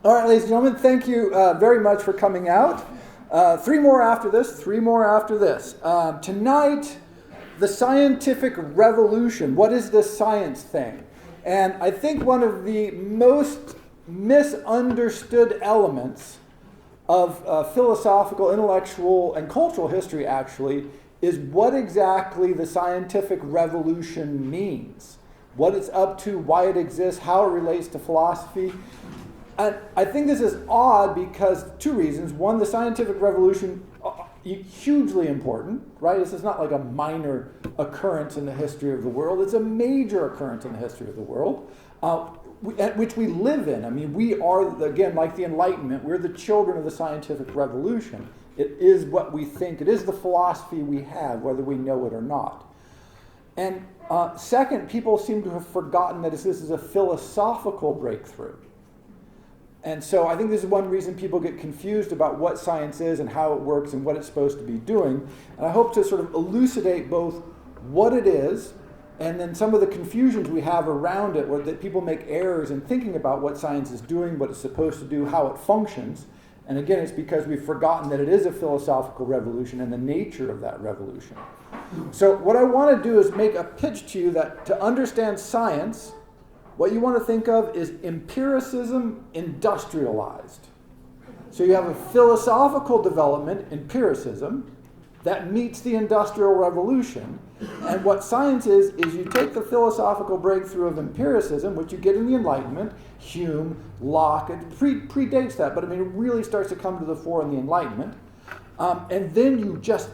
All right, ladies and gentlemen, thank you very much for coming out. Three more after this. Tonight, the scientific revolution. What is this science thing? And I think one of the most misunderstood elements of philosophical, intellectual, and cultural history, actually, is what exactly the scientific revolution means. What it's up to, why it exists, how it relates to philosophy. And I think this is odd because two reasons. One, the scientific revolution, hugely important, right? This is not like a minor occurrence in the history of the world. It's a major occurrence in the history of the world, which we live in. I mean, we are, again, like the Enlightenment, we're the children of the scientific revolution. It is what we think. It is the philosophy we have, whether we know it or not. And second, people seem to have forgotten that this is a philosophical breakthrough. And so I think this is one reason people get confused about what science is and how it works and what it's supposed to be doing. And I hope to sort of elucidate both what it is and then some of the confusions we have around it, where that people make errors in thinking about what science is doing, what it's supposed to do, how it functions. And again, it's because we've forgotten that it is a philosophical revolution and the nature of that revolution. So what I want to do is make a pitch to you that to understand science, what you want to think of is empiricism industrialized. So you have a philosophical development, empiricism, that meets the Industrial Revolution. And what science is you take the philosophical breakthrough of empiricism, which you get in the Enlightenment, Hume, Locke, it predates that, but I mean, it really starts to come to the fore in the Enlightenment. And then you just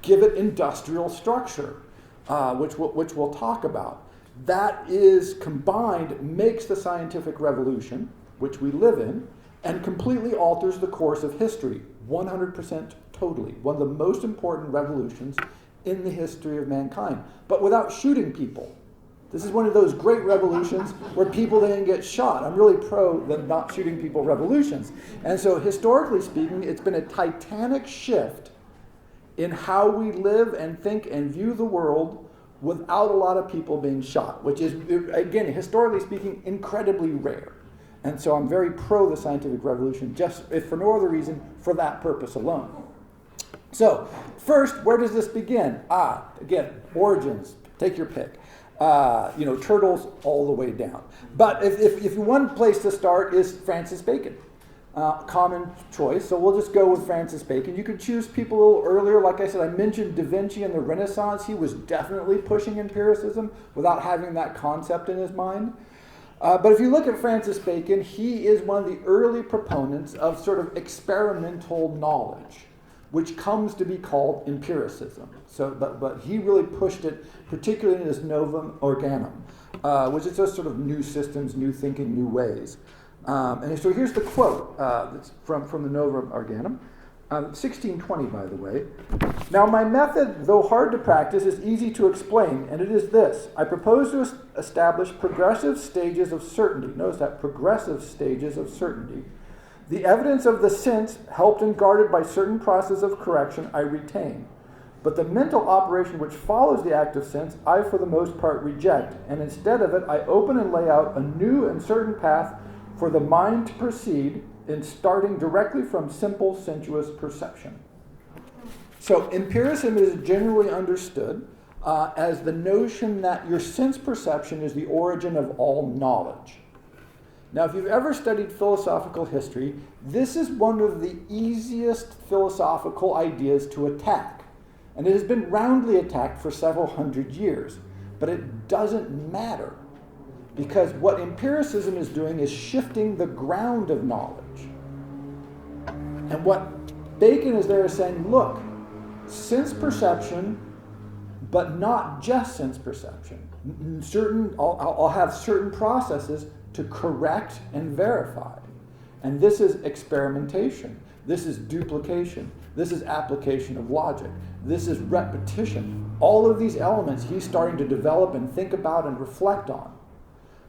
give it industrial structure, which we'll talk about. That is combined, makes the scientific revolution, which we live in, and completely alters the course of history, 100% totally. One of the most important revolutions in the history of mankind, but without shooting people. This is one of those great revolutions where people didn't get shot. I'm really pro the not shooting people revolutions. And so historically speaking, it's been a titanic shift in how we live and think and view the world without a lot of people being shot, which is, again, historically speaking, incredibly rare. And so I'm very pro the scientific revolution, just if for no other reason, for that purpose alone. So, first, where does this begin? Again, origins, take your pick. Turtles all the way down. But if one place to start is Francis Bacon. Common choice, so we'll just go with Francis Bacon. You could choose people a little earlier. Like I said, I mentioned Da Vinci and the Renaissance. He was definitely pushing empiricism without having that concept in his mind. But if you look at Francis Bacon, he is one of the early proponents of sort of experimental knowledge, which comes to be called empiricism. So, but he really pushed it, particularly in his Novum Organum, which is just sort of new systems, new thinking, new ways. And so here's the quote that's from the Novum Organum, 1620, by the way. Now, my method, though hard to practice, is easy to explain, and it is this. I propose to establish progressive stages of certainty. Notice that, progressive stages of certainty. The evidence of the sense, helped and guarded by certain process of correction, I retain. But the mental operation which follows the act of sense, I for the most part reject, and instead of it, I open and lay out a new and certain path for the mind to proceed in starting directly from simple sensuous perception. So empiricism is generally understood as the notion that your sense perception is the origin of all knowledge. Now, if you've ever studied philosophical history, this is one of the easiest philosophical ideas to attack. And it has been roundly attacked for several hundred years. But it doesn't matter. Because what empiricism is doing is shifting the ground of knowledge. And what Bacon is there is saying, look, sense perception, but not just sense perception. I'll have certain processes to correct and verify. And this is experimentation. This is duplication. This is application of logic. This is repetition. All of these elements he's starting to develop and think about and reflect on.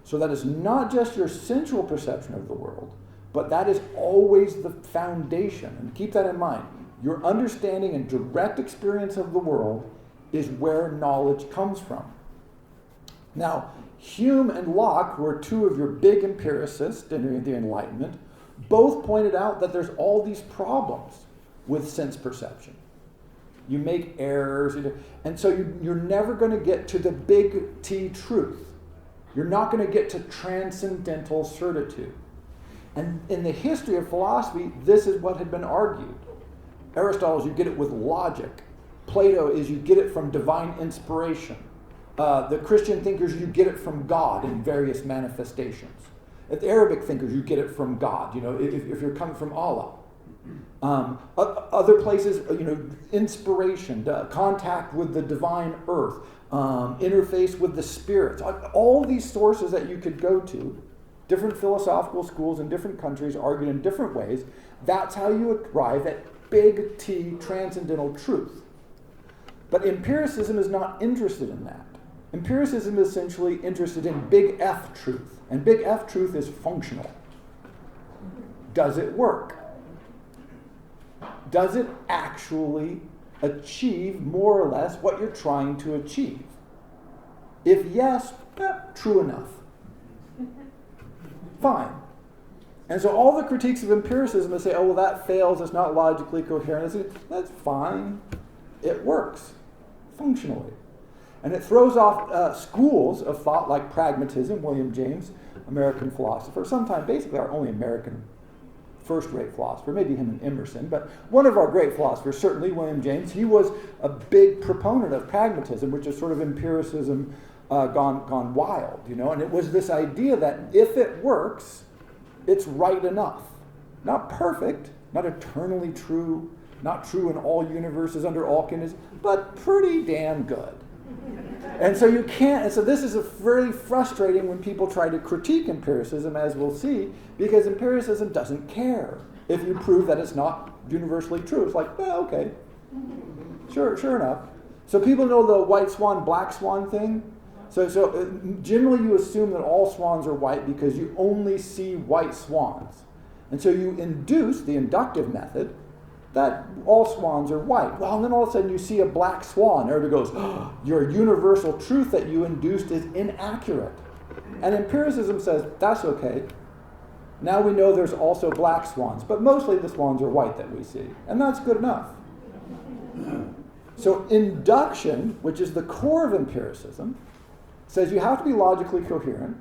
So that is not just your sensual perception of the world, but that is always the foundation. And keep that in mind. Your understanding and direct experience of the world is where knowledge comes from. Now, Hume and Locke, who are two of your big empiricists in the Enlightenment, both pointed out that there's all these problems with sense perception. You make errors, and so you're never going to get to the big T truth. You're not going to get to transcendental certitude. And in the history of philosophy, this is what had been argued. Aristotle is you get it with logic. Plato is you get it from divine inspiration. The Christian thinkers, you get it from God in various manifestations. The Arabic thinkers, you get it from God, if you're coming from Allah. Other places, inspiration, contact with the divine earth, interface with the spirits. All these sources that you could go to, different philosophical schools in different countries argued in different ways. That's how you arrive at big T transcendental truth. But empiricism is not interested in that. Empiricism is essentially interested in big F truth. And big F truth is functional. Does it work? Does it actually achieve more or less what you're trying to achieve? If yes, true enough. Fine. And so all the critiques of empiricism is say, oh, well, that fails, it's not logically coherent. That's fine. It works functionally. And it throws off schools of thought like pragmatism, William James, American philosopher, sometimes basically our only American first-rate philosopher, maybe him and Emerson, but one of our great philosophers, certainly William James, he was a big proponent of pragmatism, which is sort of empiricism gone wild, and it was this idea that if it works, it's right enough. Not perfect, not eternally true, not true in all universes under all conditions, but pretty damn good. And so you can't, and so this is very frustrating when people try to critique empiricism, as we'll see, because empiricism doesn't care if you prove that it's not universally true. It's like, well, okay, sure enough. So people know the white swan, black swan thing. So generally you assume that all swans are white because you only see white swans. And so you induce the inductive method that all swans are white. Well, and then all of a sudden you see a black swan. Everybody goes, oh, your universal truth that you induced is inaccurate. And empiricism says, that's okay. Now we know there's also black swans, but mostly the swans are white that we see. And that's good enough. So induction, which is the core of empiricism, says you have to be logically coherent,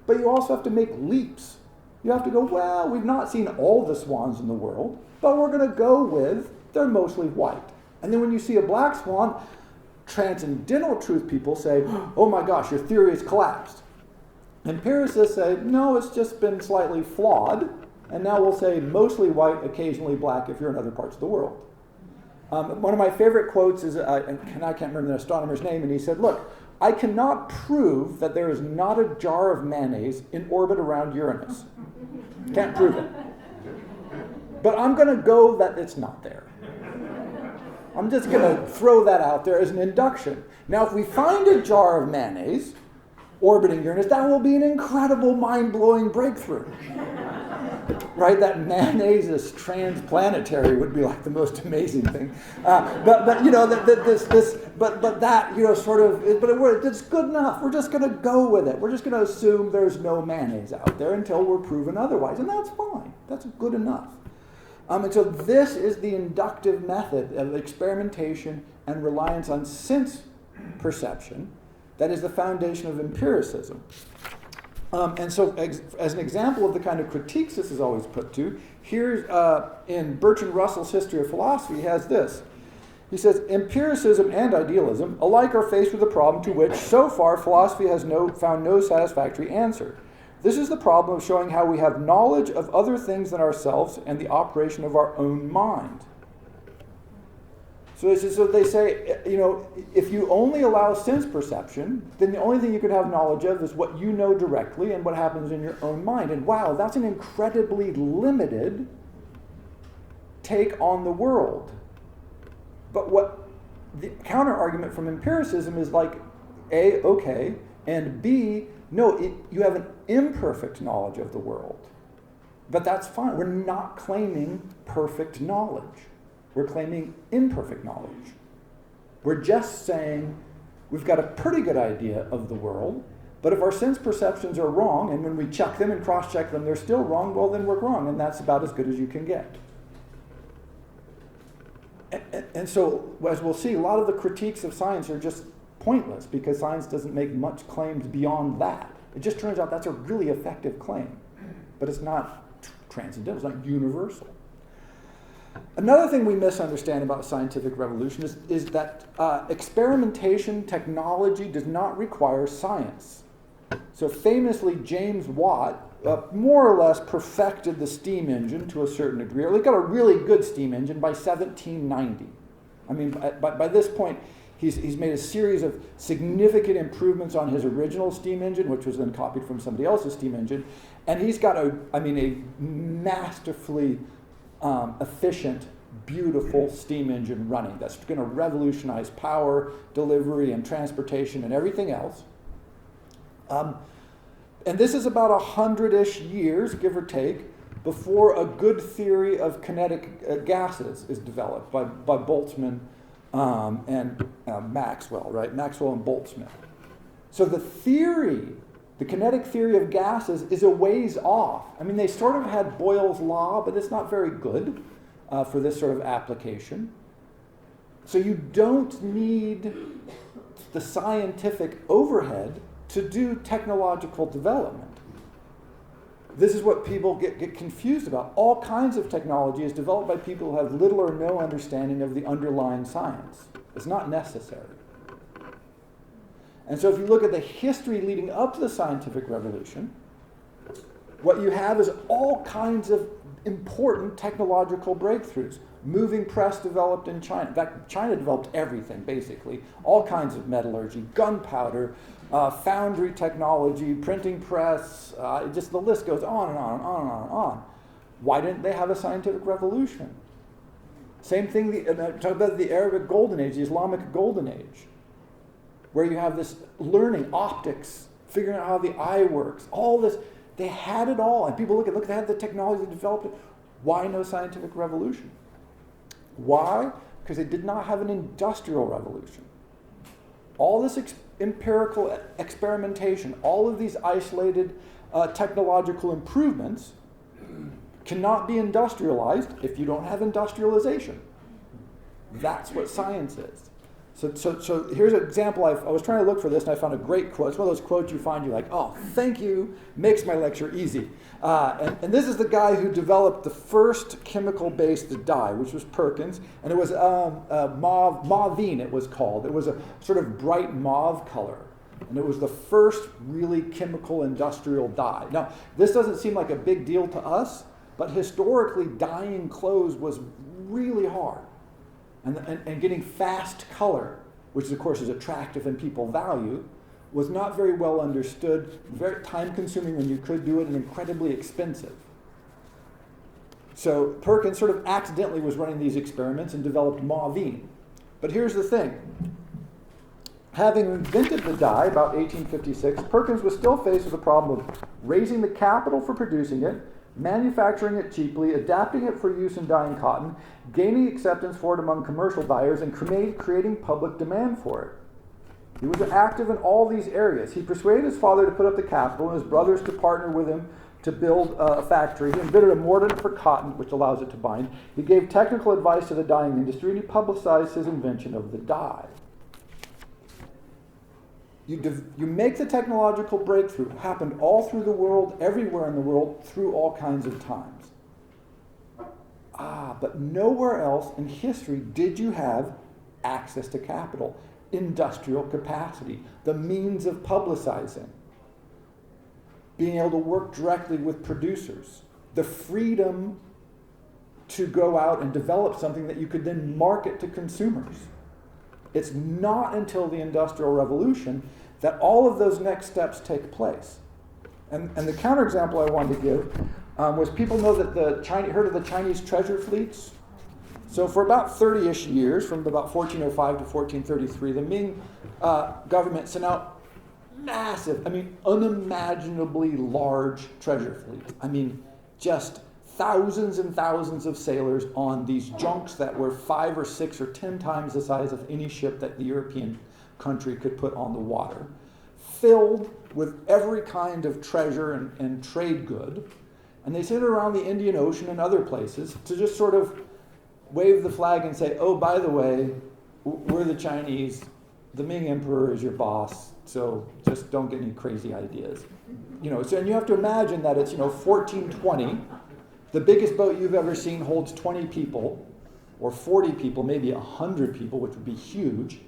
but you also have to make leaps. You have to go, well, we've not seen all the swans in the world, but we're going to go with they're mostly white. And then when you see a black swan, transcendental truth people say, oh my gosh, your theory has collapsed. Empiricists say, no, it's just been slightly flawed, and now we'll say mostly white, occasionally black if you're in other parts of the world. One of my favorite quotes is, and I can't remember the astronomer's name, and he said, look, I cannot prove that there is not a jar of mayonnaise in orbit around Uranus. Can't prove it. But I'm going to go that it's not there. I'm just going to throw that out there as an induction. Now, if we find a jar of mayonnaise orbiting Uranus, that will be an incredible, mind-blowing breakthrough. Right? That mayonnaise is transplanetary would be like the most amazing thing. But it's good enough. We're just going to go with it. We're just going to assume there's no mayonnaise out there until we're proven otherwise. And that's fine. That's good enough. And so this is the inductive method of experimentation and reliance on sense perception that is the foundation of empiricism. And so as an example of the kind of critiques this is always put to, here's in Bertrand Russell's History of Philosophy, he has this. He says, empiricism and idealism alike are faced with a problem to which, so far, philosophy has found no satisfactory answer. This is the problem of showing how we have knowledge of other things than ourselves and the operation of our own mind. So they say, if you only allow sense perception, then the only thing you could have knowledge of is what you know directly and what happens in your own mind. And wow, that's an incredibly limited take on the world. But what the counterargument from empiricism is like, A, okay, and B, no, you have an imperfect knowledge of the world. But that's fine. We're not claiming perfect knowledge. We're claiming imperfect knowledge. We're just saying we've got a pretty good idea of the world, But if our sense perceptions are wrong, and when we check them and cross-check them, they're still wrong, well, then we're wrong, and that's about as good as you can get. And so, as we'll see, a lot of the critiques of science are just pointless because science doesn't make much claims beyond that. It just turns out that's a really effective claim, but it's not transcendental, it's not universal. Another thing we misunderstand about scientific revolution is that experimentation technology does not require science. So famously, James Watt more or less perfected the steam engine to a certain degree, or he got a really good steam engine by 1790. I mean, by this point, he's made a series of significant improvements on his original steam engine, which was then copied from somebody else's steam engine, and he's got a masterfully efficient, beautiful steam engine running that's going to revolutionize power delivery and transportation and everything else. And this is about 100-ish years, give or take, before a good theory of kinetic gases is developed by Boltzmann and Maxwell, right? Maxwell and Boltzmann. So the kinetic theory of gases is a ways off. I mean, they sort of had Boyle's law, but it's not very good for this sort of application. So you don't need the scientific overhead to do technological development. This is what people get confused about. All kinds of technology is developed by people who have little or no understanding of the underlying science. It's not necessary. And so if you look at the history leading up to the scientific revolution, what you have is all kinds of important technological breakthroughs. Moving press developed in China. In fact, China developed everything, basically. All kinds of metallurgy, gunpowder, foundry technology, printing press, just the list goes on and on and on and on and on. Why didn't they have a scientific revolution? Same thing, talk about the Arabic Golden Age, the Islamic Golden Age, where you have this learning, optics, figuring out how the eye works, all this. They had it all, and people look, they had the technology to develop it. Why no scientific revolution? Why? Because they did not have an industrial revolution. All this empirical experimentation, all of these isolated technological improvements cannot be industrialized if you don't have industrialization. That's what science is. So here's an example. I was trying to look for this, and I found a great quote. It's one of those quotes you find, you're like, oh, thank you, makes my lecture easy. And this is the guy who developed the first chemical-based dye, which was Perkins, and it was mauvine, it was called. It was a sort of bright mauve color, and it was the first really chemical industrial dye. Now, this doesn't seem like a big deal to us, but historically, dyeing clothes was really hard. And getting fast color, which of course is attractive and people value, was not very well understood, very time-consuming when you could do it, and incredibly expensive. So Perkins sort of accidentally was running these experiments and developed mauvine. But here's the thing. Having invented the dye about 1856, Perkins was still faced with the problem of raising the capital for producing it, manufacturing it cheaply, adapting it for use in dyeing cotton, gaining acceptance for it among commercial dyers, and creating public demand for it. He was active in all these areas. He persuaded his father to put up the capital and his brothers to partner with him to build a factory. He invented a mordant for cotton, which allows it to bind. He gave technical advice to the dyeing industry, and he publicized his invention of the dye. You make the technological breakthrough. It happened all through the world, everywhere in the world, through all kinds of times. But nowhere else in history did you have access to capital, industrial capacity, the means of publicizing, being able to work directly with producers, the freedom to go out and develop something that you could then market to consumers. It's not until the Industrial Revolution that all of those next steps take place. And the counterexample I wanted to give was people know that heard of the Chinese treasure fleets? So for about 30-ish years, from about 1405 to 1433, the Ming government sent out massive, unimaginably large treasure fleets. Just thousands and thousands of sailors on these junks that were 5 or 6 or 10 times the size of any ship that the European country could put on the water, filled with every kind of treasure and trade good, and they sent it around the Indian Ocean and other places to just sort of wave the flag and say, oh, by the way, we're the Chinese, the Ming Emperor is your boss, so just don't get any crazy ideas. So and you have to imagine that it's 1420. The biggest boat you've ever seen holds 20 people, or 40 people, maybe 100 people, which would be huge,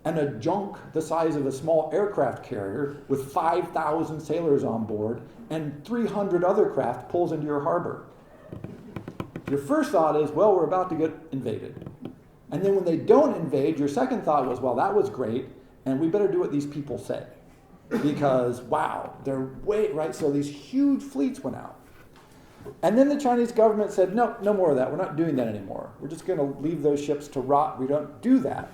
and a junk the size of a small aircraft carrier with 5,000 sailors on board and 300 other craft pulls into your harbor. Your first thought is, well, we're about to get invaded. And then when they don't invade, your second thought was, well, that was great, and we better do what these people say. Because, wow, they're way, right? So these huge fleets went out. And then the Chinese government said, no more of that. We're not doing that anymore. We're just going to leave those ships to rot. We don't do that.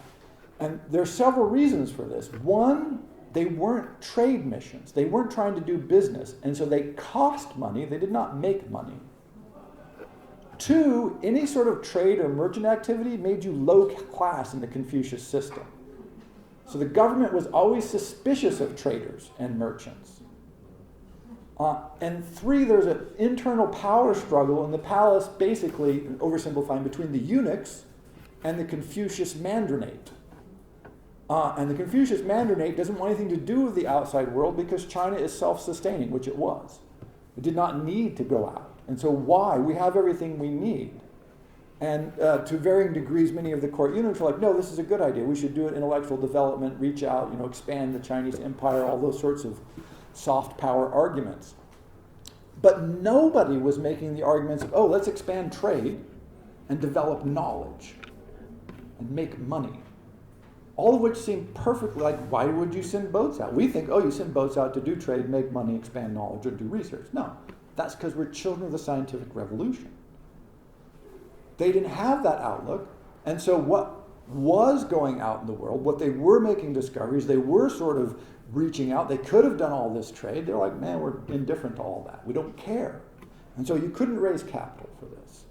And there are several reasons for this. One, they weren't trade missions. They weren't trying to do business. And so they cost money. They did not make money. Two, any sort of trade or merchant activity made you low class in the Confucius system. So the government was always suspicious of traders and merchants. And three, there's an internal power struggle in the palace, basically, oversimplifying, between the eunuchs and the Confucius mandarinate. And the Confucius mandarinate doesn't want anything to do with the outside world because China is self-sustaining, which it was. It did not need to go out. And so why? We have everything we need. And to varying degrees, many of the court eunuchs are like, no, this is a good idea. We should do it, intellectual development, reach out, expand the Chinese empire, all those sorts of soft power arguments. But nobody was making the arguments of, let's expand trade and develop knowledge and make money. All of which seem perfectly like, why would you send boats out? We think, you send boats out to do trade, make money, expand knowledge, or do research. No, that's because we're children of the scientific revolution. They didn't have that outlook, and so what was going out in the world, what they were making discoveries, they were sort of reaching out, they could have done all this trade. They're like, man, we're indifferent to all that. We don't care. And so you couldn't raise capital for this.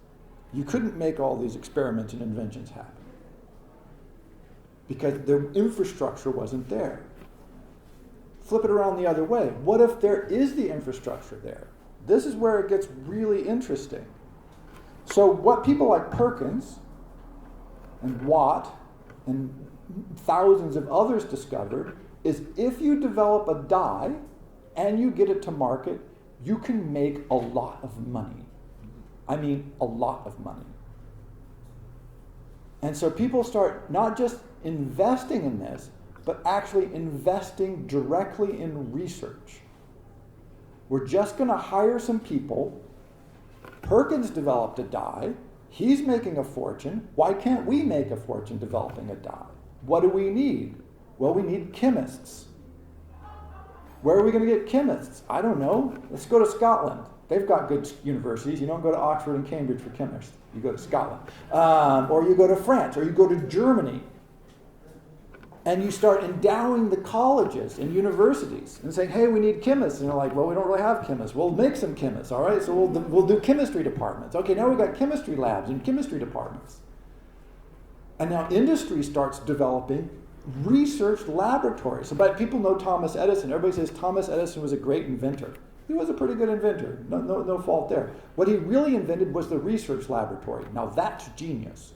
You couldn't make all these experiments and inventions happen because the infrastructure wasn't there. Flip it around the other way. What if there is the infrastructure there? This is where it gets really interesting. So what people like Perkins and Watt and thousands of others discovered is if you develop a dye and you get it to market, you can make a lot of money. I mean, a lot of money. And so people start not just investing in this, but actually investing directly in research. We're just going to hire some people. Perkins developed a dye. He's making a fortune. Why can't we make a fortune developing a dye? What do we need? Well, we need chemists. Where are we going to get chemists? I don't know. Let's go to Scotland. They've got good universities. You don't go to Oxford and Cambridge for chemists. You go to Scotland. Or you go to France, or you go to Germany. And you start endowing the colleges and universities and saying, hey, we need chemists. And they're like, well, we don't really have chemists. We'll make some chemists, all right? So we'll do chemistry departments. Okay, now we've got chemistry labs and chemistry departments. And now industry starts developing research laboratories. So people know Thomas Edison. Everybody says Thomas Edison was a great inventor. He was a pretty good inventor. No fault there. What he really invented was the research laboratory. Now that's genius.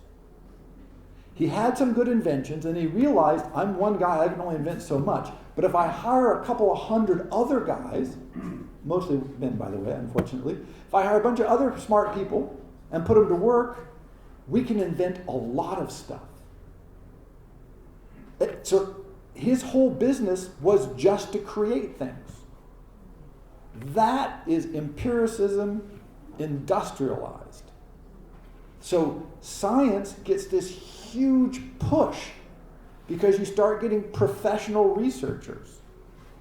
He had some good inventions, and he realized, I'm one guy, I can only invent so much. But if I hire a couple of hundred other guys, mostly men, by the way, unfortunately, if I hire a bunch of other smart people and put them to work, we can invent a lot of stuff. So his whole business was just to create things. That is empiricism industrialized. So science gets this huge push because you start getting professional researchers.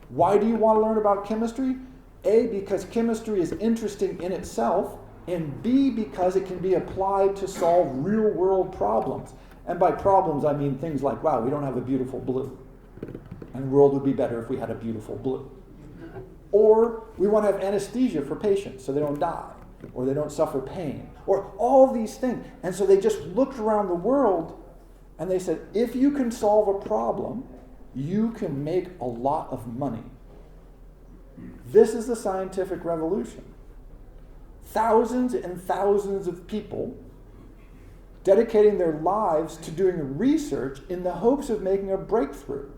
Why do you want to learn about chemistry? A, because chemistry is interesting in itself, and B, because it can be applied to solve real-world problems. And by problems, I mean things like, wow, we don't have a beautiful blue, and the world would be better if we had a beautiful blue. Or we want to have anesthesia for patients so they don't die, or they don't suffer pain, or all these things. And so they just looked around the world and they said, if you can solve a problem, you can make a lot of money. This is the scientific revolution. Thousands and thousands of people dedicating their lives to doing research in the hopes of making a breakthrough.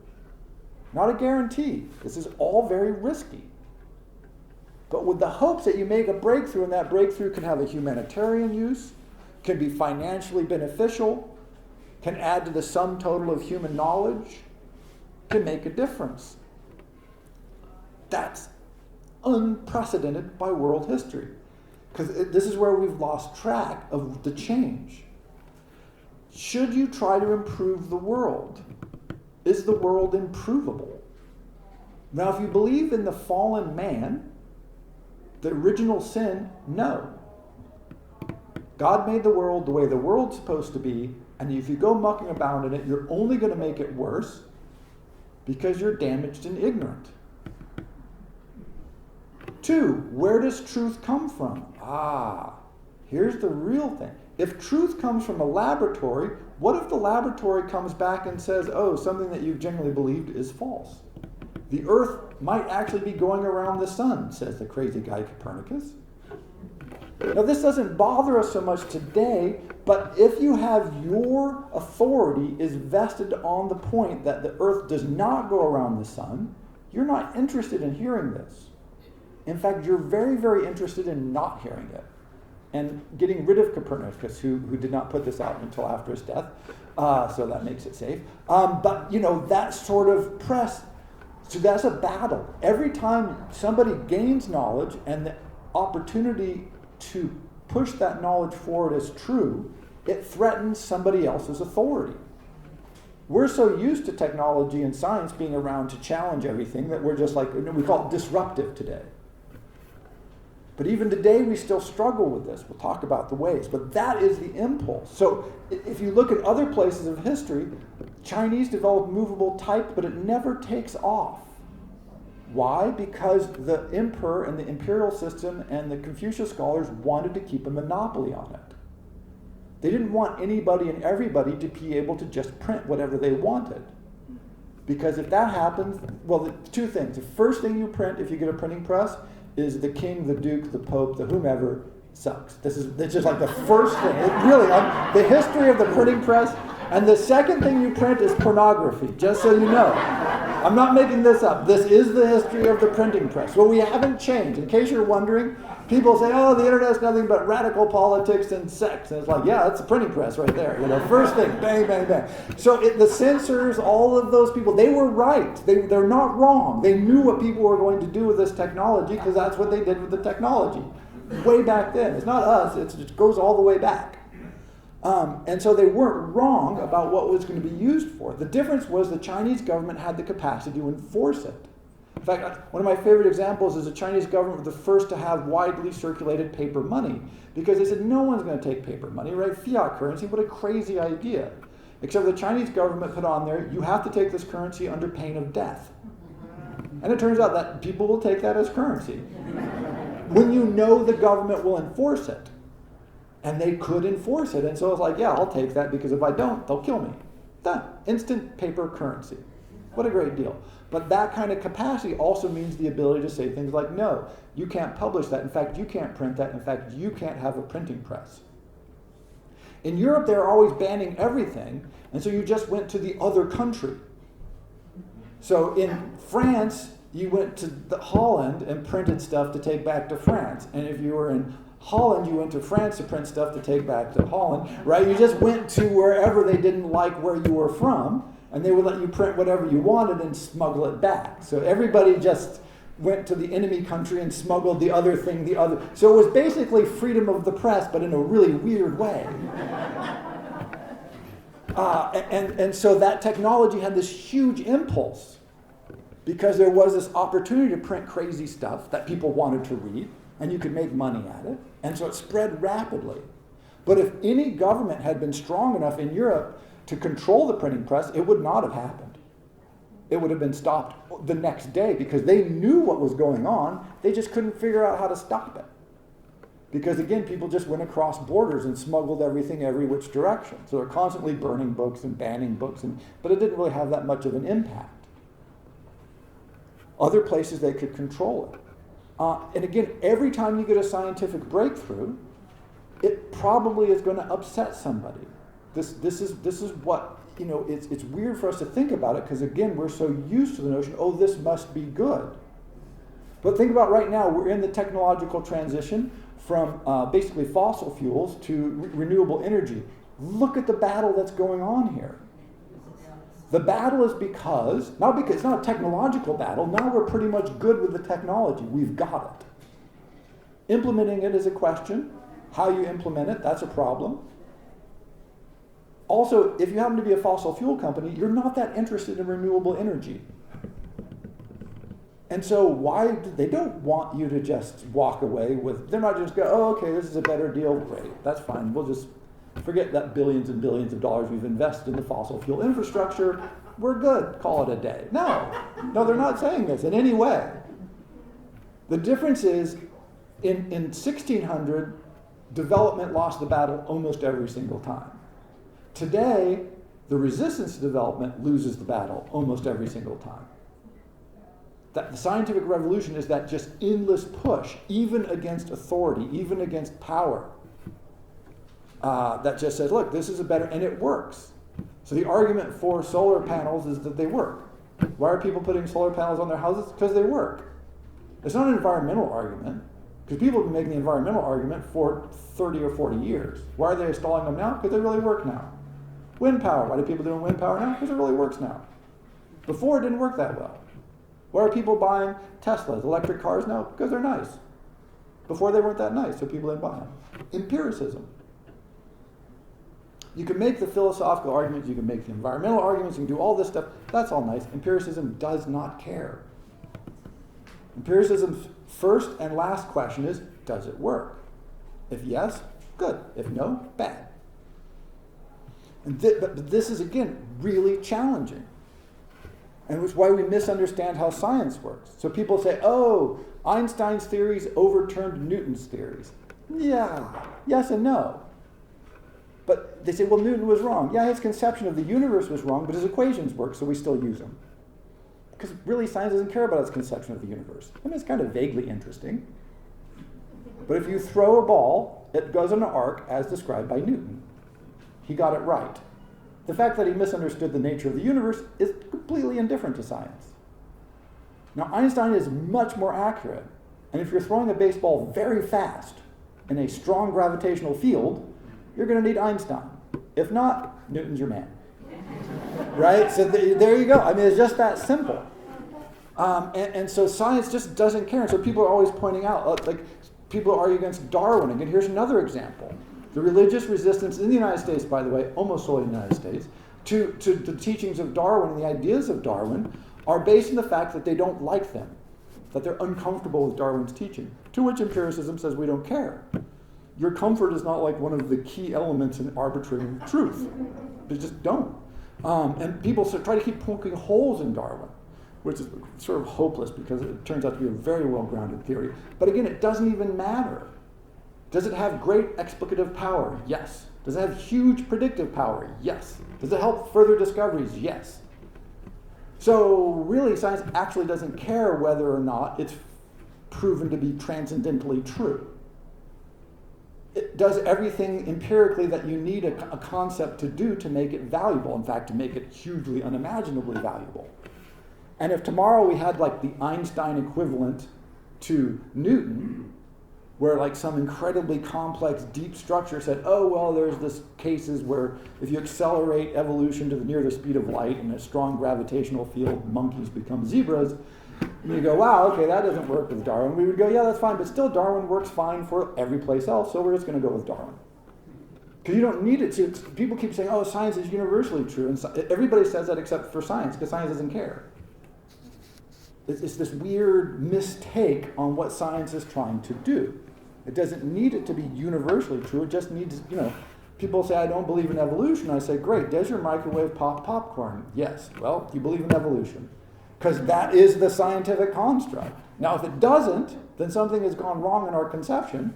Not a guarantee. This is all very risky. But with the hopes that you make a breakthrough, and that breakthrough can have a humanitarian use, can be financially beneficial, can add to the sum total of human knowledge, can make a difference. That's unprecedented by world history. Because this is where we've lost track of the change. Should you try to improve the world? Is the world improvable? Now, if you believe in the fallen man, the original sin, no. God made the world the way the world's supposed to be, and if you go mucking about in it, you're only going to make it worse because you're damaged and ignorant. 2, where does truth come from? Here's the real thing. If truth comes from a laboratory, what if the laboratory comes back and says, something that you've generally believed is false? The earth might actually be going around the sun, says the crazy guy Copernicus. Now, this doesn't bother us so much today, but if you have your authority is vested on the point that the earth does not go around the sun, you're not interested in hearing this. In fact, you're very, very interested in not hearing it and getting rid of Copernicus, who did not put this out until after his death, so that makes it safe. But, that sort of press, so that's a battle. Every time somebody gains knowledge and the opportunity to push that knowledge forward as true, it threatens somebody else's authority. We're so used to technology and science being around to challenge everything that we're just we call it disruptive today. But even today, we still struggle with this. We'll talk about the ways. But that is the impulse. So if you look at other places of history, Chinese developed movable type, but it never takes off. Why? Because the emperor and the imperial system and the Confucius scholars wanted to keep a monopoly on it. They didn't want anybody and everybody to be able to just print whatever they wanted. Because if that happens, two things. The first thing you print, if you get a printing press, is the king, the duke, the pope, the whomever sucks. It's just like the first thing. The history of the printing press. And the second thing you print is pornography, just so you know. I'm not making this up. This is the history of the printing press. Well, we haven't changed. In case you're wondering, people say, the internet's nothing but radical politics and sex. And it's like, that's the printing press right there. First thing, bang, bang, bang. So the censors, all of those people, they were right. They're not wrong. They knew what people were going to do with this technology because that's what they did with the technology. Way back then. It's not us. It goes all the way back. And so they weren't wrong about what was going to be used for. The difference was the Chinese government had the capacity to enforce it. In fact, one of my favorite examples is the Chinese government was the first to have widely circulated paper money because they said no one's going to take paper money, right? Fiat currency, what a crazy idea. Except the Chinese government put on there, you have to take this currency under pain of death. And it turns out that people will take that as currency. When you know the government will enforce it. And they could enforce it. And so it's like, I'll take that because if I don't, they'll kill me. Done. Instant paper currency. What a great deal. But that kind of capacity also means the ability to say things like, no, you can't publish that. In fact, you can't print that. In fact, you can't have a printing press. In Europe, they're always banning everything. And so you just went to the other country. So in France, you went to Holland and printed stuff to take back to France. And if you were in Holland, you went to France to print stuff to take back to Holland, right? You just went to wherever they didn't like where you were from, and they would let you print whatever you wanted and smuggle it back. So everybody just went to the enemy country and smuggled the other thing, the other. So it was basically freedom of the press, but in a really weird way. And so that technology had this huge impulse because there was this opportunity to print crazy stuff that people wanted to read, and you could make money at it. And so it spread rapidly. But if any government had been strong enough in Europe to control the printing press, it would not have happened. It would have been stopped the next day because they knew what was going on. They just couldn't figure out how to stop it. Because again, people just went across borders and smuggled everything every which direction. So they're constantly burning books and banning books, but it didn't really have that much of an impact. Other places they could control it. And again, every time you get a scientific breakthrough, it probably is going to upset somebody. This is what, it's weird for us to think about it because, again, we're so used to the notion, oh, this must be good. But think about right now, we're in the technological transition from basically fossil fuels to renewable energy. Look at the battle that's going on here. The battle is because it's not a technological battle, now we're pretty much good with the technology. We've got it. Implementing it is a question. How you implement it, that's a problem. Also, if you happen to be a fossil fuel company, you're not that interested in renewable energy. And so they don't want you to just walk away with, they're not just go, oh, okay, this is a better deal, great, that's fine. We'll just forget that billions and billions of dollars we've invested in the fossil fuel infrastructure. We're good, call it a day. No, they're not saying this in any way. The difference is, in 1600, development lost the battle almost every single time. Today, the resistance to development loses the battle almost every single time. That the scientific revolution is that just endless push, even against authority, even against power, that just says, look, this is a better, and it works. So the argument for solar panels is that they work. Why are people putting solar panels on their houses? Because they work. It's not an environmental argument, because people have been making the environmental argument for 30 or 40 years. Why are they installing them now? Because they really work now. Wind power. Why do people doing wind power now? Because it really works now. Before, it didn't work that well. Why are people buying Teslas, electric cars now? Because they're nice. Before, they weren't that nice, so people didn't buy them. Empiricism. You can make the philosophical arguments, you can make the environmental arguments, you can do all this stuff. That's all nice. Empiricism does not care. Empiricism's first and last question is, does it work? If yes, good. If no, bad. And but this is, again, really challenging. And it's why we misunderstand how science works. So people say, oh, Einstein's theories overturned Newton's theories. Yeah, yes and no. But they say, well, Newton was wrong. Yeah, his conception of the universe was wrong, but his equations work, so we still use them. Because really, science doesn't care about its conception of the universe. I mean, it's kind of vaguely interesting. But if you throw a ball, it goes in an arc as described by Newton. He got it right. The fact that he misunderstood the nature of the universe is completely indifferent to science. Now, Einstein is much more accurate. And if you're throwing a baseball very fast in a strong gravitational field, you're going to need Einstein. If not, Newton's your man. Right? So there you go. I mean, it's just that simple. And so science just doesn't care. And so people are always pointing out, like, people argue against Darwin. Again, here's another example. The religious resistance in the United States, by the way, almost solely in the United States, to the teachings of Darwin and the ideas of Darwin are based on the fact that they don't like them, that they're uncomfortable with Darwin's teaching, to which empiricism says we don't care. Your comfort is not like one of the key elements in arbitrating truth. They just don't. And people try to keep poking holes in Darwin, which is sort of hopeless because it turns out to be a very well-grounded theory. But again, it doesn't even matter. Does it have great explicative power? Yes. Does it have huge predictive power? Yes. Does it help further discoveries? Yes. So really, science actually doesn't care whether or not it's proven to be transcendentally true. It does everything empirically that you need a concept to do to make it valuable. In fact, to make it hugely unimaginably valuable. And if tomorrow we had like the Einstein equivalent to Newton, where like some incredibly complex, deep structure said, oh, well, there's this cases where if you accelerate evolution to near the speed of light in a strong gravitational field, monkeys become zebras. And you go, wow, okay, that doesn't work with Darwin. We would go, yeah, that's fine, but still Darwin works fine for every place else, so we're just going to go with Darwin. Because you don't need it to. People keep saying, oh, science is universally true. And everybody says that except for science, because science doesn't care. It's this weird mistake on what science is trying to do. It doesn't need it to be universally true. It just needs, people say, I don't believe in evolution. I say, great, does your microwave pop popcorn? Yes. Well, you believe in evolution. Because that is the scientific construct. Now, if it doesn't, then something has gone wrong in our conception,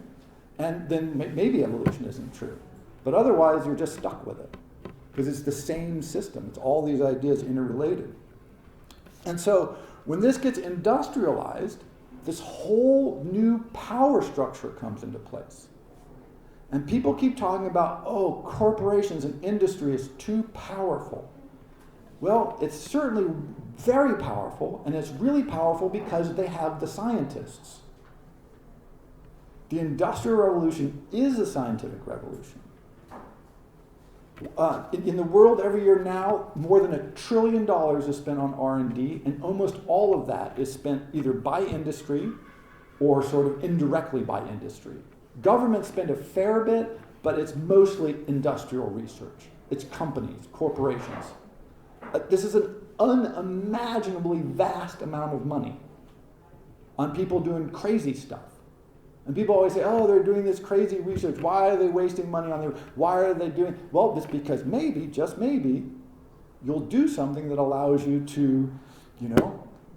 and then maybe evolution isn't true. But otherwise, you're just stuck with it. Because it's the same system. It's all these ideas interrelated. And so When this gets industrialized, this whole new power structure comes into place. And people keep talking about, oh, corporations and industry is too powerful. Well, it's certainly very powerful, and it's really powerful because they have the scientists. The Industrial Revolution is a scientific revolution. In the world every year now, more than $1 trillion is spent on R&D, and almost all of that is spent either by industry or sort of indirectly by industry. Governments spend a fair bit, but it's mostly industrial research. It's companies, corporations. This is an unimaginably vast amount of money on people doing crazy stuff. And people always say, oh, they're doing this crazy research. Why are they wasting money on their... Why are they doing... Well, it's because maybe, just maybe, you'll do something that allows you to,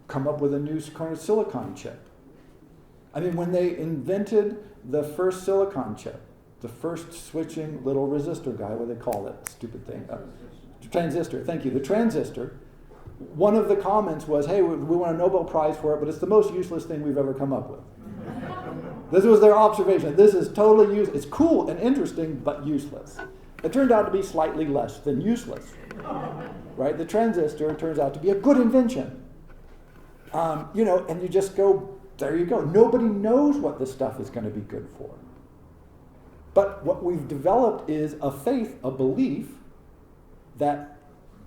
come up with a new kind of silicon chip. I mean, when they invented the first silicon chip, the first switching little resistor guy, what do they call that stupid thing? Transistor, thank you. The transistor, one of the comments was, hey, we want a Nobel Prize for it, but it's the most useless thing we've ever come up with. This was their observation. This is totally useless. It's cool and interesting, but useless. It turned out to be slightly less than useless. Right? The transistor turns out to be a good invention. And you just go, there you go. Nobody knows what this stuff is going to be good for. But what we've developed is a faith, a belief, that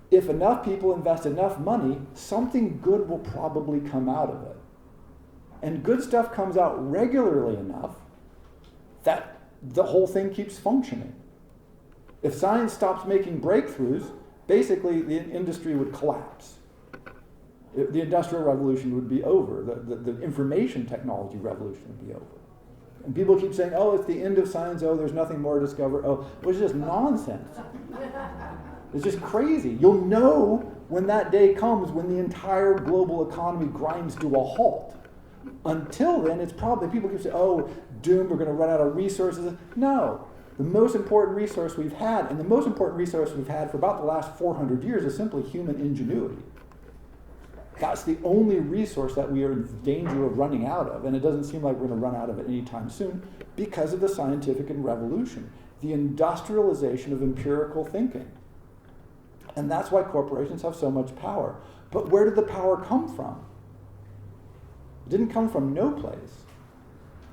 if enough people invest enough money, something good will probably come out of it. And good stuff comes out regularly enough that the whole thing keeps functioning. If science stops making breakthroughs, basically the industry would collapse. The Industrial Revolution would be over. The information technology revolution would be over. And people keep saying, oh, it's the end of science. Oh, there's nothing more to discover. Oh, well, it's just nonsense. It's just crazy. You'll know when that day comes when the entire global economy grinds to a halt. Until then, it's probably, people keep saying, oh, doom, we're going to run out of resources. No. The most important resource we've had, and the most important resource we've had for about the last 400 years, is simply human ingenuity. That's the only resource that we are in danger of running out of, and it doesn't seem like we're going to run out of it anytime soon because of the scientific revolution, the industrialization of empirical thinking. And that's why corporations have so much power. But where did the power come from? It didn't come from no place.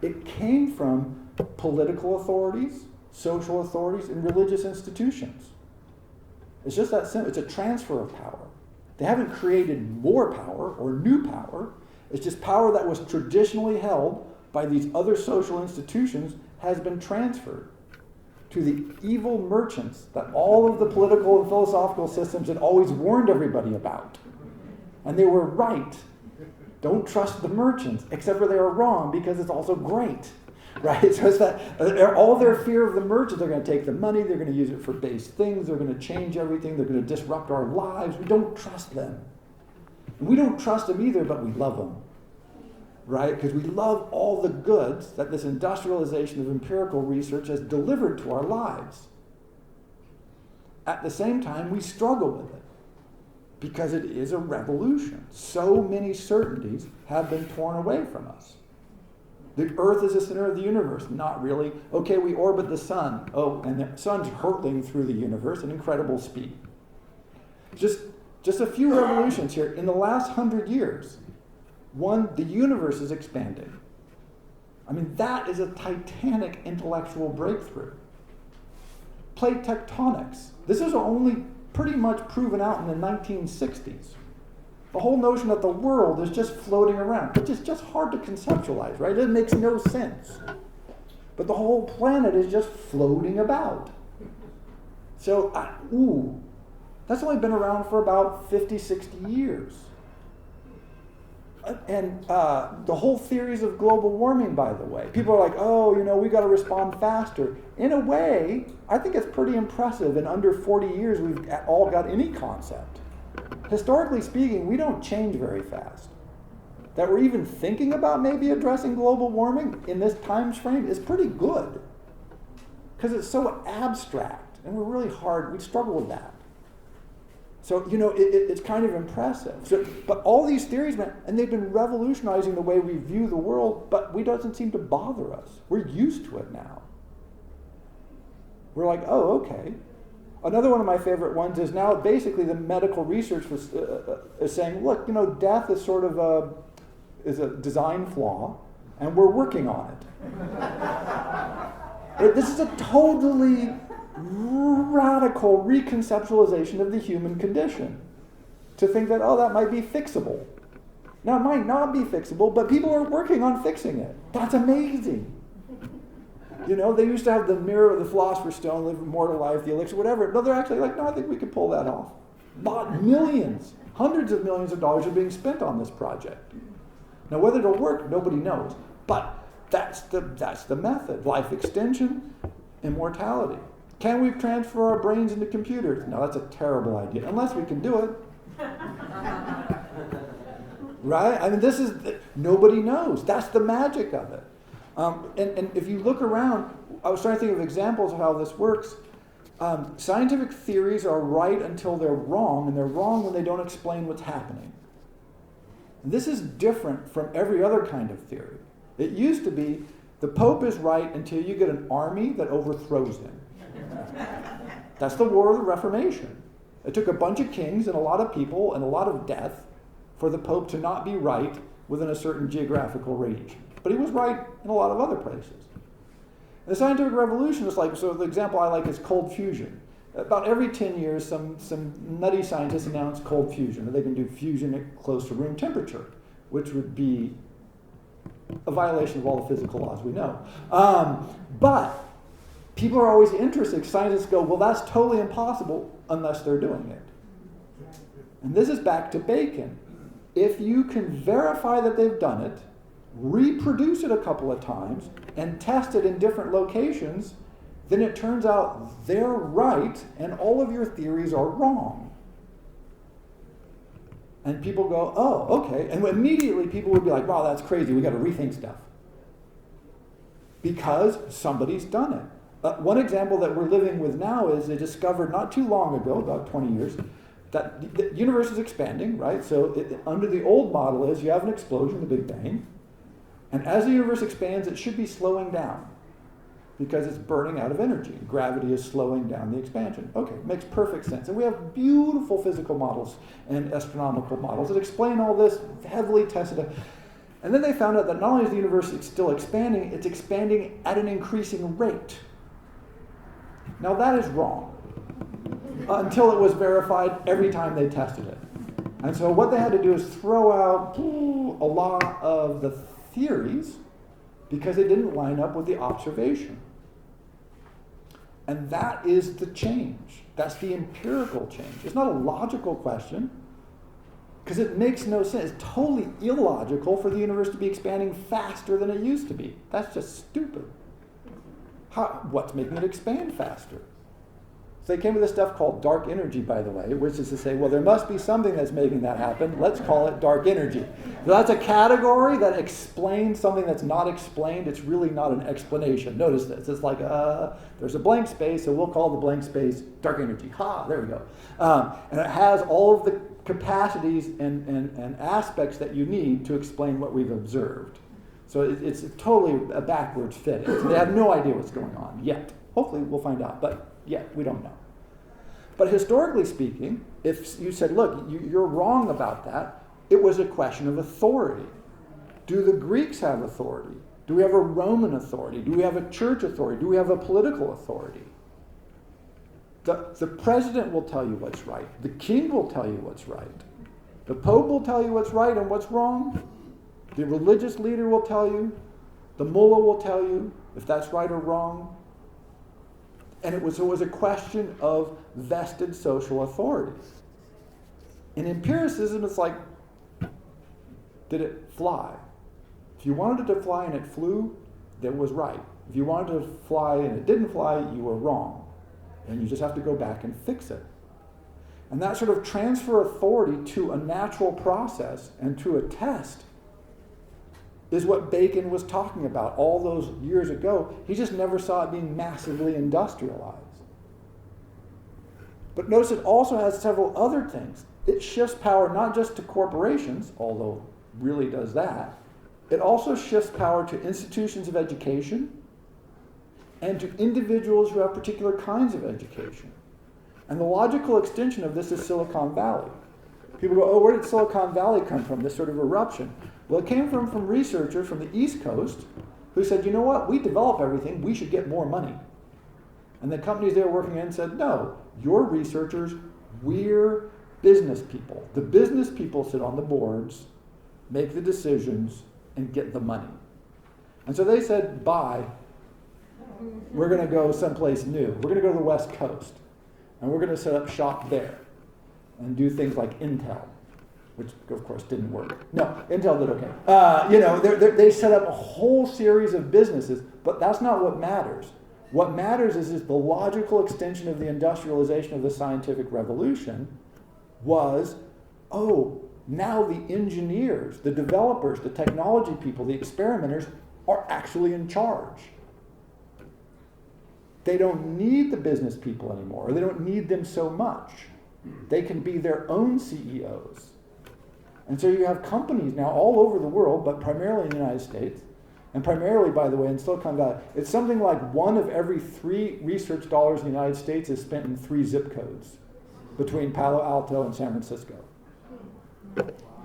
It came from political authorities, social authorities, and religious institutions. It's just that simple. It's a transfer of power. They haven't created more power or new power. It's just power that was traditionally held by these other social institutions has been transferred to the evil merchants that all of the political and philosophical systems had always warned everybody about. And they were right. Don't trust the merchants, except for they are wrong because it's also great. Right? So it's that all their fear of the merchants, they're going to take the money, they're going to use it for base things, they're going to change everything, they're going to disrupt our lives. We don't trust them. And we don't trust them either, but we love them. Right? Because we love all the goods that this industrialization of empirical research has delivered to our lives. At the same time, we struggle with it because it is a revolution. So many certainties have been torn away from us. The Earth is the center of the universe. Not really. Okay, we orbit the sun. Oh, and the sun's hurtling through the universe at incredible speed. Just a few revolutions here. In the last 100 years, the universe is expanding. I mean, that is a titanic intellectual breakthrough. Plate tectonics. This is only pretty much proven out in the 1960s. The whole notion that the world is just floating around, which is just hard to conceptualize, right? It makes no sense. But the whole planet is just floating about. So, that's only been around for about 50, 60 years. And the whole theories of global warming, by the way. People are like, we got to respond faster. In a way, I think it's pretty impressive. In under 40 years, we've all got any concept. Historically speaking, we don't change very fast. That we're even thinking about maybe addressing global warming in this time frame is pretty good. Because it's so abstract, and we're really hard, we struggle with that. So, it's kind of impressive. So, but all these theories, man, and they've been revolutionizing the way we view the world, but it doesn't seem to bother us. We're used to it now. We're like, oh, okay. Another one of my favorite ones is now basically the medical research is saying, look, death is sort of is a design flaw, and we're working on it. This is a totally radical reconceptualization of the human condition. To think that, that might be fixable. Now, it might not be fixable, but people are working on fixing it. That's amazing. They used to have the mirror, the philosopher's stone, live immortal life, the elixir, whatever. No, they're actually like, no, I think we could pull that off. But millions, hundreds of millions of dollars are being spent on this project. Now, whether it'll work, nobody knows. But that's the method. Life extension, immortality. Can we transfer our brains into computers? No, that's a terrible idea, unless we can do it. Right? I mean, nobody knows. That's the magic of it. And if you look around, I was trying to think of examples of how this works. Scientific theories are right until they're wrong, and they're wrong when they don't explain what's happening. And this is different from every other kind of theory. It used to be the Pope is right until you get an army that overthrows him. That's the War of the Reformation. It took a bunch of kings and a lot of people and a lot of death for the Pope to not be right within a certain geographical range. But he was right in a lot of other places. The scientific revolution is like, so the example I like is cold fusion. About every 10 years, some nutty scientists announce cold fusion, that they can do fusion at close to room temperature, which would be a violation of all the physical laws we know. But people are always interested. Scientists go, well, that's totally impossible unless they're doing it. And this is back to Bacon. If you can verify that they've done it, reproduce it a couple of times, and test it in different locations, then it turns out they're right and all of your theories are wrong. And people go, oh, okay. And immediately people would be like, wow, that's crazy. We got to rethink stuff. Because somebody's done it. One example that we're living with now is they discovered not too long ago, about 20 years, that the universe is expanding, right? So under the old model is you have an explosion, the Big Bang, and as the universe expands, it should be slowing down because it's burning out of energy. Gravity is slowing down the expansion. Okay, makes perfect sense. And we have beautiful physical models and astronomical models that explain all this, heavily tested. And then they found out that not only is the universe still expanding, it's expanding at an increasing rate. Now that is wrong. Until it was verified every time they tested it. And so what they had to do is throw out a lot of the theories because they didn't line up with the observation. And that is the change. That's the empirical change. It's not a logical question because it makes no sense. It's totally illogical for the universe to be expanding faster than it used to be. That's just stupid. What's making it expand faster? So they came with this stuff called dark energy, by the way, which is to say, well, there must be something that's making that happen. Let's call it dark energy. So that's a category that explains something that's not explained. It's really not an explanation. Notice this. It's like there's a blank space, so we'll call the blank space dark energy. There we go. And it has all of the capacities and aspects that you need to explain what we've observed. So it's totally a backwards fit. They have no idea what's going on yet. Hopefully we'll find out, but yet we don't know. But historically speaking, if you said, look, you're wrong about that, it was a question of authority. Do the Greeks have authority? Do we have a Roman authority? Do we have a church authority? Do we have a political authority? The president will tell you what's right. The king will tell you what's right. The Pope will tell you what's right and what's wrong. The religious leader will tell you. The mullah will tell you if that's right or wrong. And it was a question of vested social authority. In empiricism, it's like, did it fly? If you wanted it to fly and it flew, that was right. If you wanted to fly and it didn't fly, you were wrong. And you just have to go back and fix it. And that sort of transfer authority to a natural process and to a test is what Bacon was talking about all those years ago. He just never saw it being massively industrialized. But notice it also has several other things. It shifts power not just to corporations, although it really does that. It also shifts power to institutions of education and to individuals who have particular kinds of education. And the logical extension of this is Silicon Valley. People go, oh, where did Silicon Valley come from, this sort of eruption? Well, it came from researchers from the East Coast who said, you know what, we develop everything, we should get more money. And the companies they were working in said, no, you're researchers, we're business people. The business people sit on the boards, make the decisions, and get the money. And so they said, bye, we're going to go someplace new. We're going to go to the West Coast, and we're going to set up shop there and do things like Intel, which of course didn't work. No, Intel did okay. They set up a whole series of businesses, but that's not what matters. What matters is the logical extension of the industrialization of the scientific revolution was, oh, now the engineers, the developers, the technology people, the experimenters are actually in charge. They don't need the business people anymore, or they don't need them so much. They can be their own CEOs. And so you have companies now all over the world, but primarily in the United States, and primarily, by the way, in Silicon Valley. It's something like 1 of every 3 research dollars in the United States is spent in 3 zip codes between Palo Alto and San Francisco,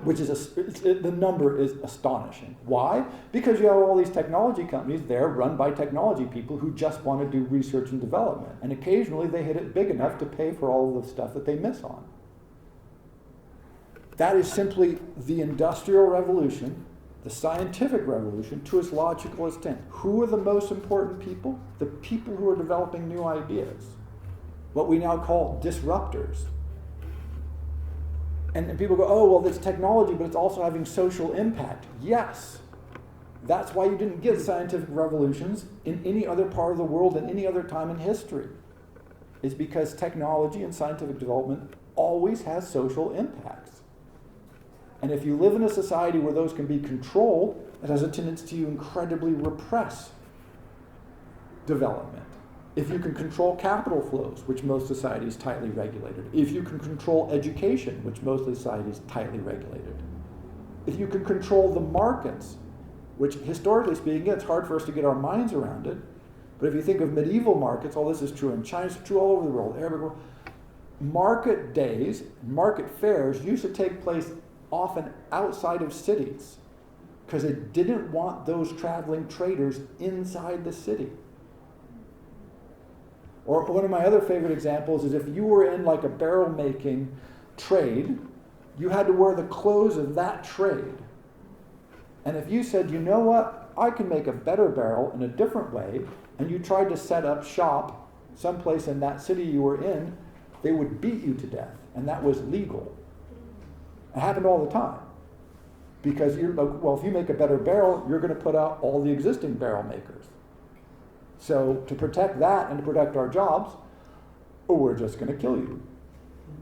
which is the number is astonishing. Why? Because you have all these technology companies there run by technology people who just want to do research and development. And occasionally they hit it big enough to pay for all of the stuff that they miss on. That is simply the Industrial Revolution, the scientific revolution, to its logical extent. Who are the most important people? The people who are developing new ideas. What we now call disruptors. And people go, oh, well, it's technology, but it's also having social impact. Yes. That's why you didn't get scientific revolutions in any other part of the world at any other time in history. It's because technology and scientific development always has social impacts. And if you live in a society where those can be controlled, it has a tendency to incredibly repress development. If you can control capital flows, which most societies tightly regulated. If you can control education, which most societies tightly regulated. If you can control the markets, which historically speaking, it's hard for us to get our minds around it. But if you think of medieval markets, all this is true in China, it's true all over the world, Arabic world. Market days, market fairs used to take place often outside of cities because it didn't want those traveling traders inside the city. Or one of my other favorite examples is if you were in like a barrel making trade, you had to wear the clothes of that trade. And if you said, you know what, I can make a better barrel in a different way, and you tried to set up shop someplace in that city you were in, they would beat you to death, and that was legal. It happened all the time. Because you're like, well, if you make a better barrel, you're going to put out all the existing barrel makers. So to protect that and to protect our jobs, we're just going to kill you.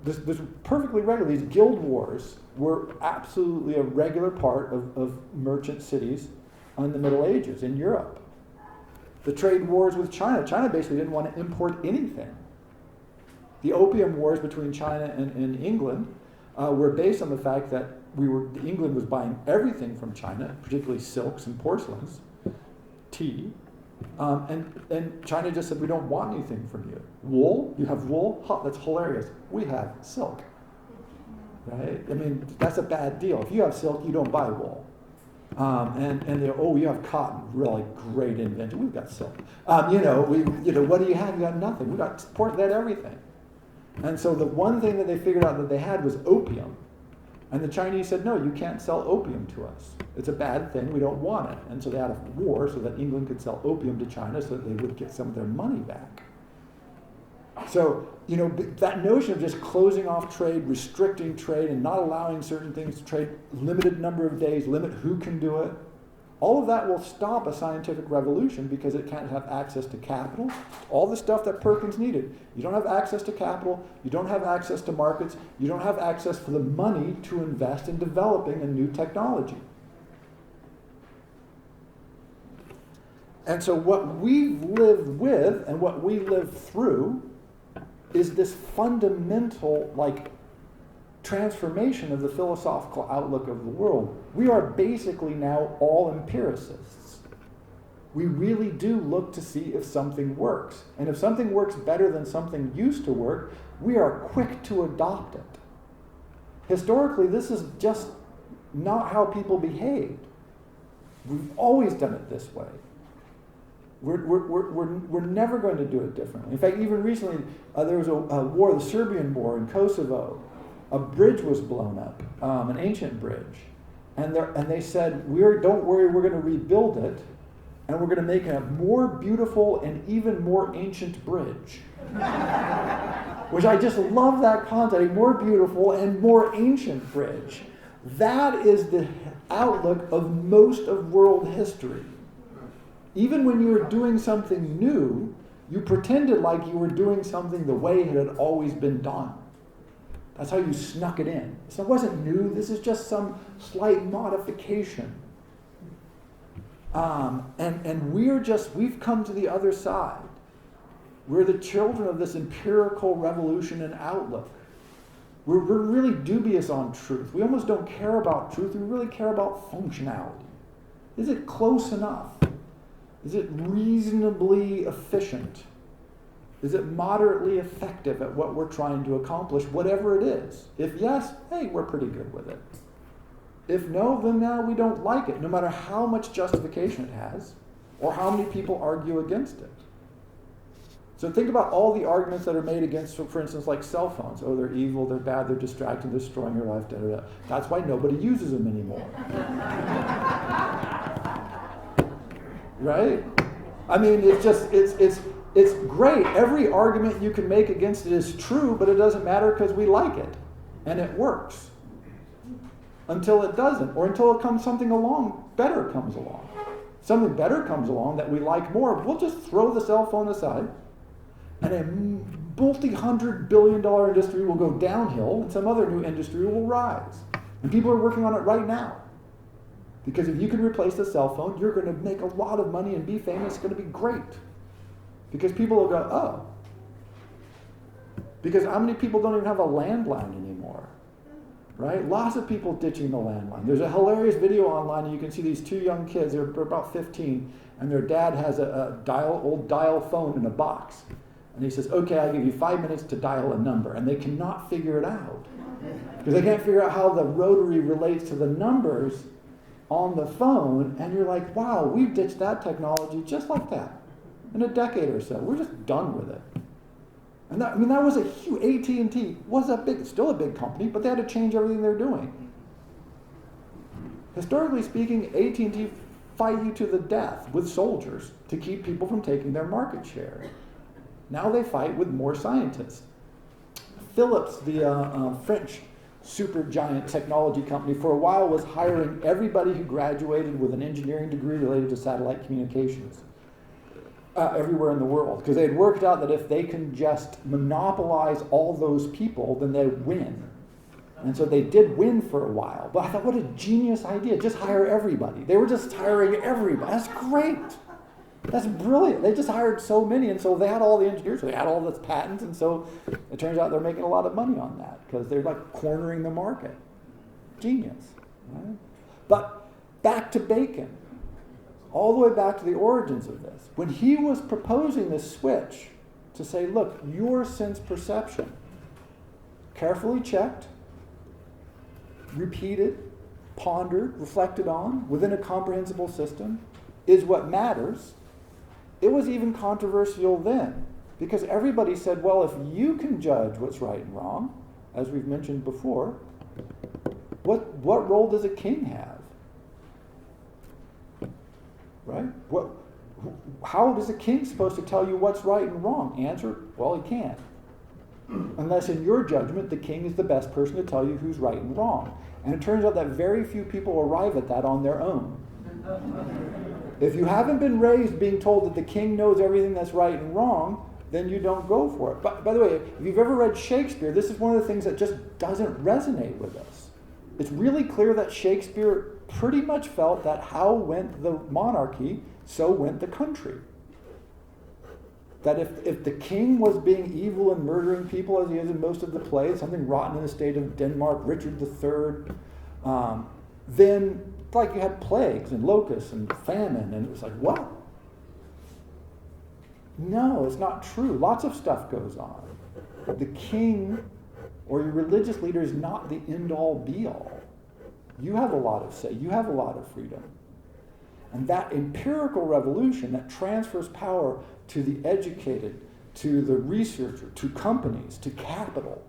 This perfectly regular. These guild wars were absolutely a regular part of merchant cities in the Middle Ages in Europe. The trade wars with China. China basically didn't want to import anything. The opium wars between China and England were based on the fact that England was buying everything from China, particularly silks and porcelains, tea, and China just said, we don't want anything from you. Wool? You have wool? That's hilarious. We have silk. Right? I mean, that's a bad deal. If you have silk, you don't buy wool. And they're, oh, you have cotton. Really great invention. We've got silk. What do you have? You got nothing. We got everything. And so the one thing that they figured out that they had was opium. And the Chinese said, no, you can't sell opium to us. It's a bad thing. We don't want it. And so they had a war so that England could sell opium to China so that they would get some of their money back. So, that notion of just closing off trade, restricting trade, and not allowing certain things to trade, limited number of days, limit who can do it, all of that will stop a scientific revolution because it can't have access to capital. All the stuff that Perkins needed. You don't have access to capital. You don't have access to markets. You don't have access for the money to invest in developing a new technology. And so what we've lived with and what we live through is this fundamental, transformation of the philosophical outlook of the world. We are basically now all empiricists. We really do look to see if something works. And if something works better than something used to work, we are quick to adopt it. Historically, this is just not how people behaved. We've always done it this way. We're never going to do it differently. In fact, even recently, there was a war, the Serbian war in Kosovo. A bridge was blown up, an ancient bridge. And they said, don't worry, we're going to rebuild it, and we're going to make a more beautiful and even more ancient bridge. Which I just love that concept, a more beautiful and more ancient bridge. That is the outlook of most of world history. Even when you were doing something new, you pretended like you were doing something the way it had always been done. That's how you snuck it in. So it wasn't new, this is just some slight modification. And we've come to the other side. We're the children of this empirical revolution and outlook. We're really dubious on truth. We almost don't care about truth, we really care about functionality. Is it close enough? Is it reasonably efficient? Is it moderately effective at what we're trying to accomplish, whatever it is? If yes, hey, we're pretty good with it. If no, then now we don't like it, no matter how much justification it has, or how many people argue against it. So think about all the arguments that are made against, for instance, like cell phones. Oh, they're evil, they're bad, they're distracting, they're destroying your life, da, da, da. That's why nobody uses them anymore. Right? I mean, it's great. Every argument you can make against it is true, but it doesn't matter because we like it. And it works. Until it doesn't. Or until something better comes along. Something better comes along that we like more. We'll just throw the cell phone aside. And a multi-$100 billion industry will go downhill, and some other new industry will rise. And people are working on it right now. Because if you can replace the cell phone, you're going to make a lot of money and be famous. It's going to be great. Because people will go, oh. Because how many people don't even have a landline anymore? Right? Lots of people ditching the landline. There's a hilarious video online, and you can see these two young kids. They're about 15, and their dad has a old dial phone in a box. And he says, okay, I'll give you 5 minutes to dial a number. And they cannot figure it out. Because they can't figure out how the rotary relates to the numbers on the phone. And you're like, wow, we've ditched that technology just like that. In a decade or so. We're just done with it. And that was a huge, AT&T was still a big company, but they had to change everything they're doing. Historically speaking, AT&T fight you to the death with soldiers to keep people from taking their market share. Now they fight with more scientists. Philips, the French supergiant technology company, for a while was hiring everybody who graduated with an engineering degree related to satellite communications everywhere in the world, because they had worked out that if they can just monopolize all those people, then they win. And so they did win for a while. But I thought, what a genius idea. Just hire everybody. They were just hiring everybody. That's great. That's brilliant. They just hired so many, and so they had all the engineers, so they had all the patents, and so it turns out they're making a lot of money on that because they're like cornering the market. Genius. Right? But back to Bacon. All the way back to the origins of this. When he was proposing this switch to say, look, your sense perception, carefully checked, repeated, pondered, reflected on, within a comprehensible system, is what matters. It was even controversial then, because everybody said, well, if you can judge what's right and wrong, as we've mentioned before, what role does a king have? Right? How is a king supposed to tell you what's right and wrong? Answer, well, he can't. Unless in your judgment, the king is the best person to tell you who's right and wrong. And it turns out that very few people arrive at that on their own. If you haven't been raised being told that the king knows everything that's right and wrong, then you don't go for it. But by the way, if you've ever read Shakespeare, this is one of the things that just doesn't resonate with us. It's really clear that Shakespeare pretty much felt that how went the monarchy, so went the country. That if the king was being evil and murdering people as he is in most of the plays, something rotten in the state of Denmark, Richard III, then like you had plagues and locusts and famine, and it was like, what? No, it's not true. Lots of stuff goes on. The king or your religious leader is not the end-all, be-all. You have a lot of say. You have a lot of freedom. And that empirical revolution that transfers power to the educated, to the researcher, to companies, to capital,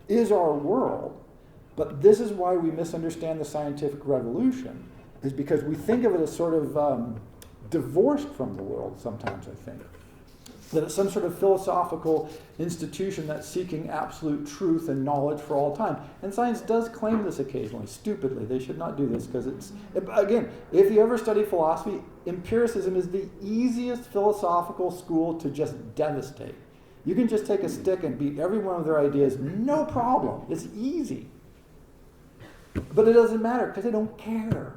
is our world. But this is why we misunderstand the scientific revolution, is because we think of it as sort of divorced from the world sometimes, I think. That it's some sort of philosophical institution that's seeking absolute truth and knowledge for all time. And science does claim this occasionally, stupidly. They should not do this because it's, again, if you ever study philosophy, empiricism is the easiest philosophical school to just devastate. You can just take a stick and beat every one of their ideas, no problem. It's easy. But it doesn't matter because they don't care.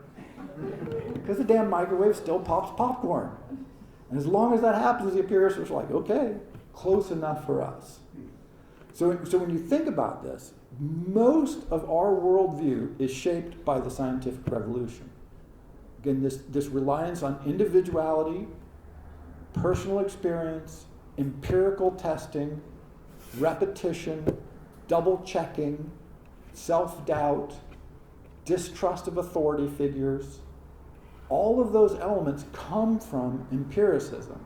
Because the damn microwave still pops popcorn. And as long as that happens, the empiricists are like, okay, close enough for us. So when you think about this, most of our worldview is shaped by the scientific revolution. Again, this reliance on individuality, personal experience, empirical testing, repetition, double checking, self-doubt, distrust of authority figures. All of those elements come from empiricism.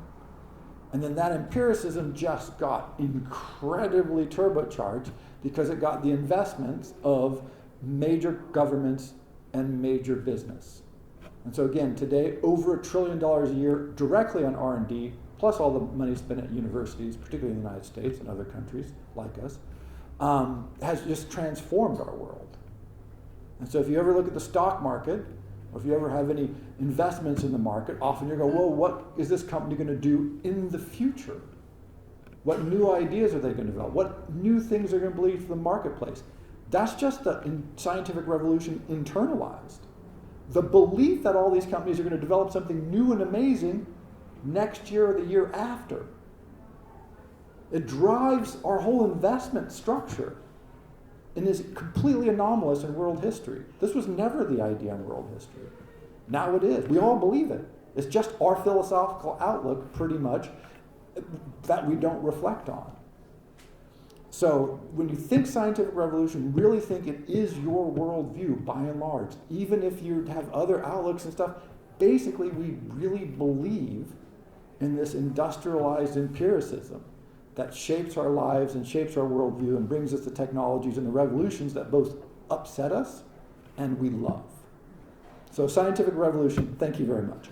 And then that empiricism just got incredibly turbocharged because it got the investments of major governments and major business. And so again, today, over $1 trillion a year directly on R&D, plus all the money spent at universities, particularly in the United States and other countries like us, has just transformed our world. And so if you ever look at the stock market, or if you ever have any investments in the market, often you go, well, what is this company going to do in the future? What new ideas are they going to develop? What new things are going to believe to the marketplace? That's just the scientific revolution internalized. The belief that all these companies are going to develop something new and amazing next year or the year after. It drives our whole investment structure and is completely anomalous in world history. This was never the idea in world history. Now it is. We all believe it. It's just our philosophical outlook, pretty much, that we don't reflect on. So when you think scientific revolution, really think it is your worldview, by and large. Even if you have other outlooks and stuff, basically we really believe in this industrialized empiricism that shapes our lives and shapes our worldview and brings us the technologies and the revolutions that both upset us and we love. So scientific revolution, thank you very much.